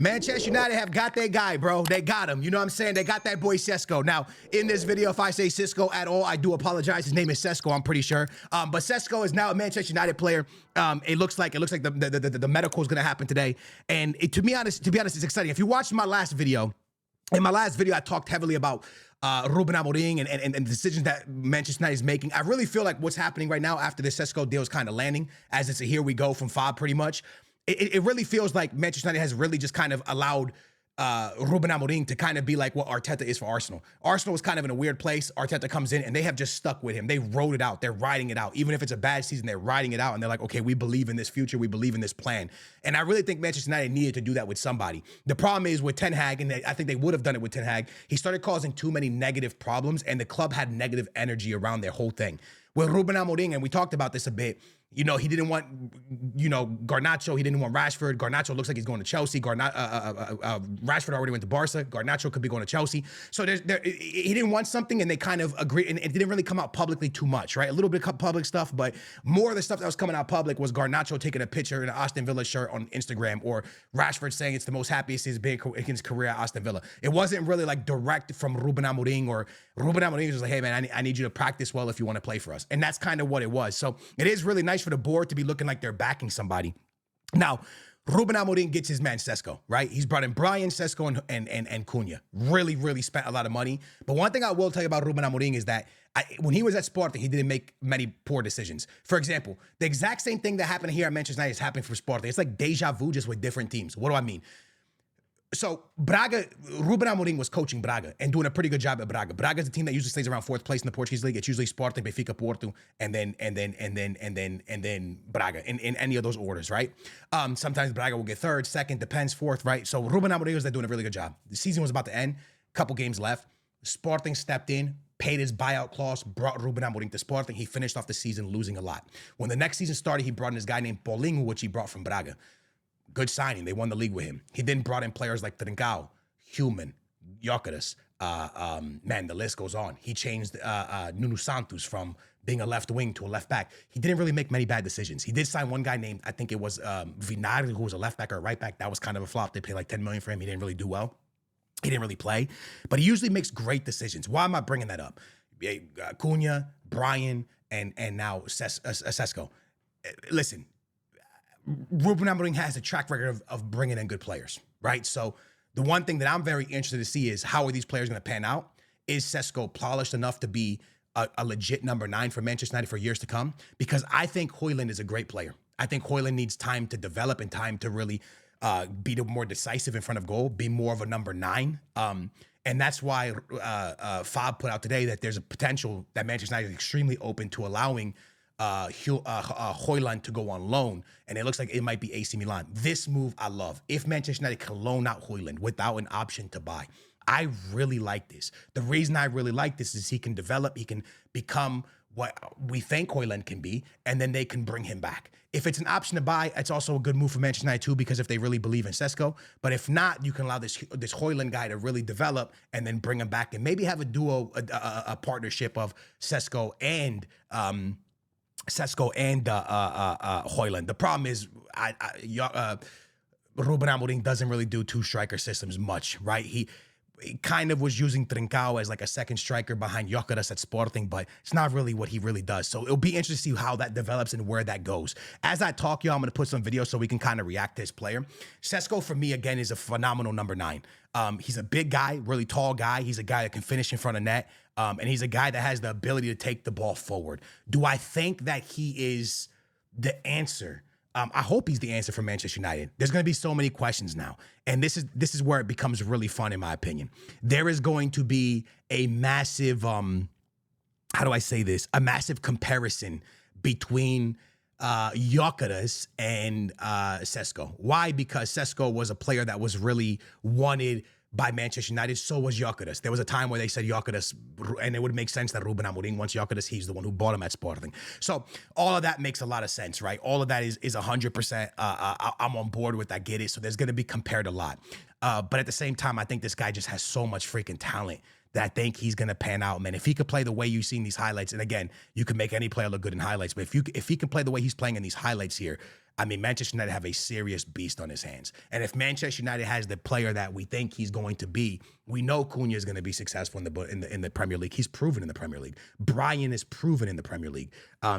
Manchester United have got their guy, bro. They got him. You know what I'm saying? They got that boy Sesko. Now, in this video, if I say Cesco at all, I do apologize. His name is Sesko, I'm pretty sure. But Cesco is now a Manchester United player. It looks like the medical is going to happen today. And to be honest, it's exciting. If you watched my last video, in my last video, I talked heavily about Ruben AMORIM and the decisions that Manchester United is making. I really feel like what's happening right now after the Sesko deal is kind of landing, as it's a here we go from Fob pretty much. It really feels like Manchester United has really just kind of allowed Ruben AMORIM to kind of be like what Arteta is for Arsenal. Arsenal was kind of in a weird place. Arteta comes in and they have just stuck with him. They rode it out. They're riding it out. Even if it's a bad season, they're riding it out. And they're like, okay, we believe in this future. We believe in this plan. And I really think Manchester United needed to do that with somebody. The problem is with Ten Hag, and I think they would have done it with Ten Hag, he started causing too many negative problems and the club had negative energy around their whole thing. With Ruben AMORIM, and we talked about this a bit, you know, he didn't want, Garnacho. He didn't want Rashford. Garnacho looks like he's going to Chelsea. Rashford already went to Barca. Garnacho could be going to Chelsea. So he didn't want something, and they kind of agreed, and it didn't really come out publicly too much, right? A little bit of public stuff, but more of the stuff that was coming out public was Garnacho taking a picture in an Aston Villa shirt on Instagram, or Rashford saying it's the most happiest he's been in his career at Aston Villa. It wasn't really like direct from Ruben AMORIM, or Ruben AMORIM was like, hey man, I need you to practice well if you want to play for us. And that's kind of what it was. So it is really nice for the board to be looking like they're backing somebody. Now, Ruben AMORIM gets his man Cesco, right? He's brought in Brian, Sesko, and Cunha. Really spent a lot of money. But one thing I will tell you about Ruben AMORIM is that when he was at Sporting, he didn't make many poor decisions. For example, the exact same thing that happened here at Manchester United is happening for Sporting. It's like deja vu, just with different teams. What do I mean? So Braga, Ruben AMORIM was coaching Braga and doing a pretty good job at Braga. Braga is a team that usually stays around fourth place in the Portuguese league. It's usually Sporting, Benfica, Porto, and then Braga in any of those orders, right? Sometimes Braga will get third, second, depends, fourth, right? So Ruben AMORIM was there doing a really good job. The season was about to end, couple games left. Sporting stepped in, paid his buyout clause, brought Ruben AMORIM to Sporting. He finished off the season losing a lot. When the next season started, he brought in this guy named Paulinho, which he brought from Braga. Good signing. They won the league with him. He then brought in players like Trincao, Hojlund, Gyökeres. Man, the list goes on. He changed Nuno Santos from being a left wing to a left back. He didn't really make many bad decisions. He did sign one guy named, I think it was Vinagre, who was a left back or a right back. That was kind of a flop. They paid like 10 million for him. He didn't really do well. He didn't really play, but he usually makes great decisions. Why am I bringing that up? Cunha, Brian, and now Cesco. Listen, Ruben AMORIM has a track record of bringing in good players, right? So the one thing that I'm very interested to see is how are these players going to pan out? Is Sesko polished enough to be a legit number 9 for Manchester United for years to come? Because I think Hojlund is a great player. I think Hojlund needs time to develop and time to really be more decisive in front of goal, be more of a number 9. And that's why Fob put out today that there's a potential that Manchester United is extremely open to allowing Hojlund to go on loan, and it looks like it might be AC Milan. This move I love. If Manchester United can loan out Hojlund without an option to buy, I really like this. The reason I really like this is he can develop, he can become what we think Hojlund can be, and then they can bring him back. If it's an option to buy, it's also a good move for Manchester United too, because if they really believe in Cesco. But if not, you can allow this Hojlund guy to really develop and then bring him back and maybe have a duo, a partnership of Cesco and Hojlund. The problem is, Ruben AMORIM doesn't really do 2 striker systems much, right? He kind of was using Trincao as like a second striker behind Gyökeres at Sporting, but it's not really what he really does. So it'll be interesting to see how that develops and where that goes. As I talk, y'all, I'm going to put some videos so we can kind of react to his player. Cesco, for me, again, is a phenomenal number 9. He's a big guy, really tall guy. He's a guy that can finish in front of net. And he's a guy that has the ability to take the ball forward. Do I think that he is the answer? I hope he's the answer for Manchester United. There's going to be so many questions now. And this is where it becomes really fun, in my opinion. There is going to be a massive, how do I say this? A massive comparison between Gyökeres and Cesco. Why? Because Cesco was a player that was really wanted by Manchester United. So was Gyökeres. There was a time where they said Gyökeres, and it would make sense that Ruben AMORIM wants Gyökeres. He's the one who bought him at Sporting. So all of that makes a lot of sense, right? All of that is 100%. I'm on board with. I get it. So there's going to be compared a lot. But at the same time, I think this guy just has so much freaking talent that I think he's going to pan out, man. If he could play the way you've seen these highlights, and again, you can make any player look good in highlights, but if he can play the way he's playing in these highlights here, I mean, Manchester United have a serious beast on his hands. And if Manchester United has the player that we think he's going to be, we know Cunha is going to be successful in the Premier League. He's proven in the Premier League. Brian is proven in the Premier League.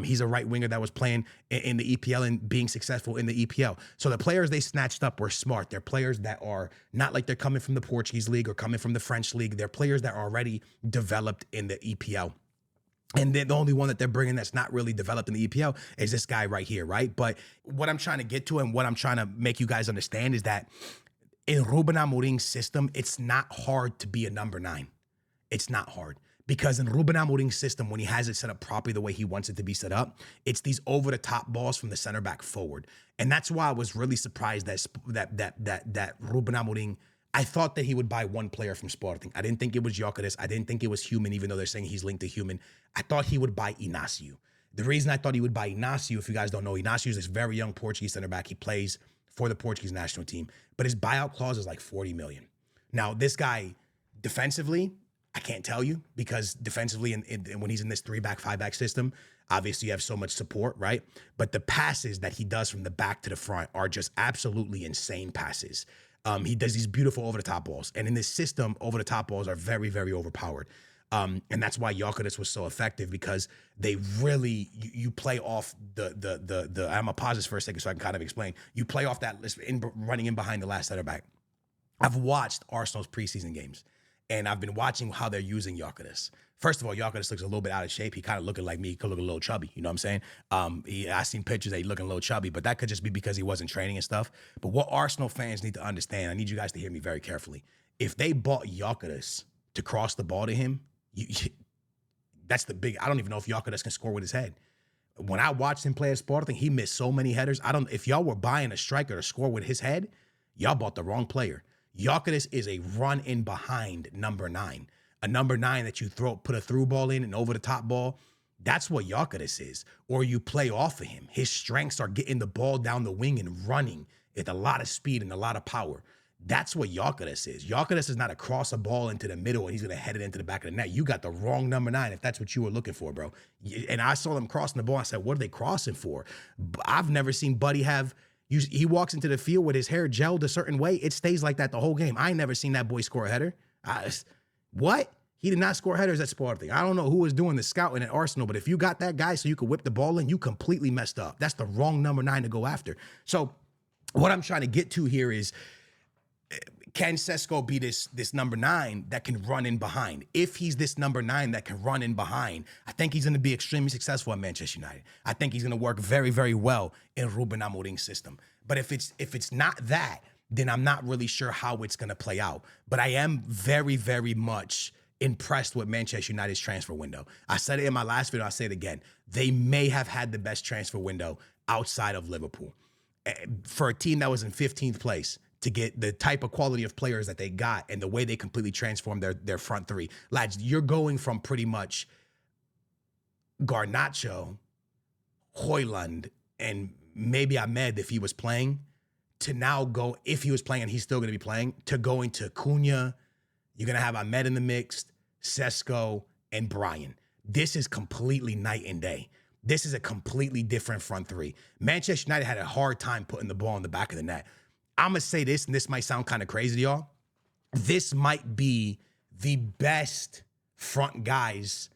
He's a right winger that was playing in the EPL and being successful in the EPL. So the players they snatched up were smart. They're players that are not like they're coming from the Portuguese league or coming from the French league. They're players that are already developed in the EPL. And then the only one that they're bringing that's not really developed in the EPL is this guy right here, right? But what I'm trying to get to and what I'm trying to make you guys understand is that in Ruben Amorim's system, it's not hard to be a number 9. It's not hard. Because in Ruben Amorim's system, when he has it set up properly the way he wants it to be set up, it's these over-the-top balls from the center back forward. And that's why I was really surprised that Ruben Amorim, I thought that he would buy one player from Sporting. I didn't think it was Gyökeres. I didn't think it was Human, even though they're saying he's linked to Human. I thought he would buy Inácio. The reason I thought he would buy Inácio, if you guys don't know, Inácio is this very young Portuguese center back. He plays for the Portuguese national team, but his buyout clause is like 40 million. Now, this guy, defensively, I can't tell you, because defensively, when he's in this 3-back, 5-back system, obviously you have so much support, right? But the passes that he does from the back to the front are just absolutely insane passes. He does these beautiful over-the-top balls. And in this system, over-the-top balls are very, very overpowered. And that's why Gyökeres was so effective, because they really, you play off I'm going to pause this for a second so I can kind of explain. You play off that running in behind the last center back. I've watched Arsenal's preseason games, and I've been watching how they're using Gyökeres. First of all, Gyökeres looks a little bit out of shape. He kind of looking like me. He could look a little chubby. You know what I'm saying? I seen pictures that he looking a little chubby, but that could just be because he wasn't training and stuff. But what Arsenal fans need to understand, I need you guys to hear me very carefully. If they bought Gyökeres to cross the ball to him, that's the big. I don't even know if Gyökeres can score with his head. When I watched him play at Sporting, he missed so many headers. If y'all were buying a striker to score with his head, y'all bought the wrong player. Gyökeres is a run in behind number 9. A number 9 that you put a through ball in, an over the top ball. That's what Gyökeres is. Or you play off of him. His strengths are getting the ball down the wing and running with a lot of speed and a lot of power. That's what Gyökeres is. Gyökeres is not a cross a ball into the middle and he's going to head it into the back of the net. You got the wrong number 9 if that's what you were looking for, bro. And I saw them crossing the ball. I said, what are they crossing for? I've never seen Buddy have... He walks into the field with his hair gelled a certain way. It stays like that the whole game. I ain't never seen that boy score a header. What? He did not score headers at Sporting. I don't know who was doing the scouting at Arsenal, but if you got that guy so you could whip the ball in, you completely messed up. That's the wrong number 9 to go after. So what I'm trying to get to here is, can Cesco be this number 9 that can run in behind? If he's this number 9 that can run in behind, I think he's going to be extremely successful at Manchester United. I think he's going to work very, very well in Ruben Amorim's system. But if it's not that, then I'm not really sure how it's going to play out. But I am very, very much impressed with Manchester United's transfer window. I said it in my last video. I'll say it again. They may have had the best transfer window outside of Liverpool. For a team that was in 15th place, to get the type of quality of players that they got and the way they completely transformed their front 3. Lads, you're going from pretty much Garnacho, Hojlund, and maybe Ahmed if he was playing, to now go, if he was playing and he's still going to be playing, to going to Cunha. You're going to have Ahmed in the mix, Sesko, and Brian. This is completely night and day. This is a completely different front 3. Manchester United had a hard time putting the ball in the back of the net. I'm going to say this, and this might sound kind of crazy to y'all. This might be the best front guys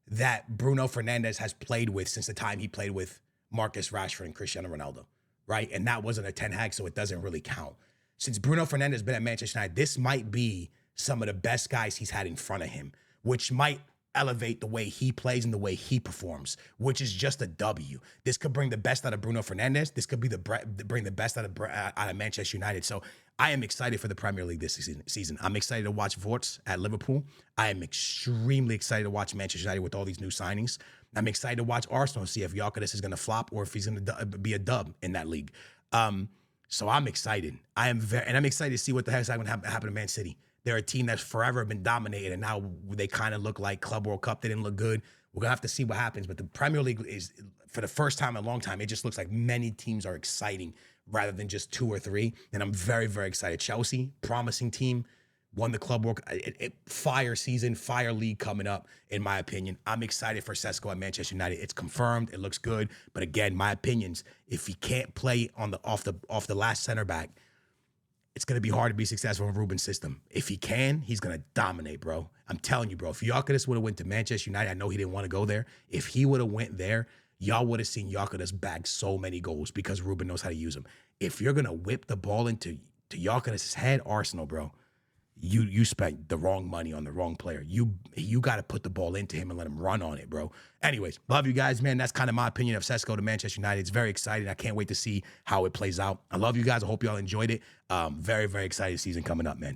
that Bruno Fernandes has played with since the time he played with Marcus Rashford and Cristiano Ronaldo, right? And that wasn't a Ten Hag, so it doesn't really count. Since Bruno Fernandes has been at Manchester United, this might be some of the best guys he's had in front of him, which might elevate the way he plays and the way he performs, which is just a W. This could bring the best out of Bruno Fernandes. This could be bring the best out of Manchester United. So I am excited for the Premier League this season. I'm excited to watch Vorts at Liverpool. I am extremely excited to watch Manchester United with all these new signings. I'm excited to watch Arsenal and see if Gyökeres is going to flop or if he's going to be a dub in that league. So I'm excited. I'm excited to see what the heck is going to happen to Man City. They're a team that's forever been dominated, and now they kind of look like Club World Cup. They didn't look good. We're going to have to see what happens. But the Premier League is, for the first time in a long time, it just looks like many teams are exciting rather than just 2 or 3. And I'm very, very excited. Chelsea, promising team. won the Club World. Fire season, fire league coming up, in my opinion. I'm excited for Cesco at Manchester United. It's confirmed. It looks good. But again, my opinions, if he can't play on the off the last center back, it's going to be hard to be successful in Ruben's system. If he can, he's going to dominate, bro. I'm telling you, bro. If Gyökeres would have went to Manchester United, I know he didn't want to go there. If he would have went there, y'all would have seen Gyökeres bag so many goals because Ruben knows how to use them. If you're going to whip the ball into Gyökeres' head, Arsenal, bro, you spent the wrong money on the wrong player. You got to put the ball into him and let him run on it, bro. Anyways, love you guys, man. That's kind of my opinion of Cesco to Manchester United. It's very exciting. I can't wait to see how it plays out. I love you guys. I hope y'all enjoyed it. Very, very excited season coming up, man.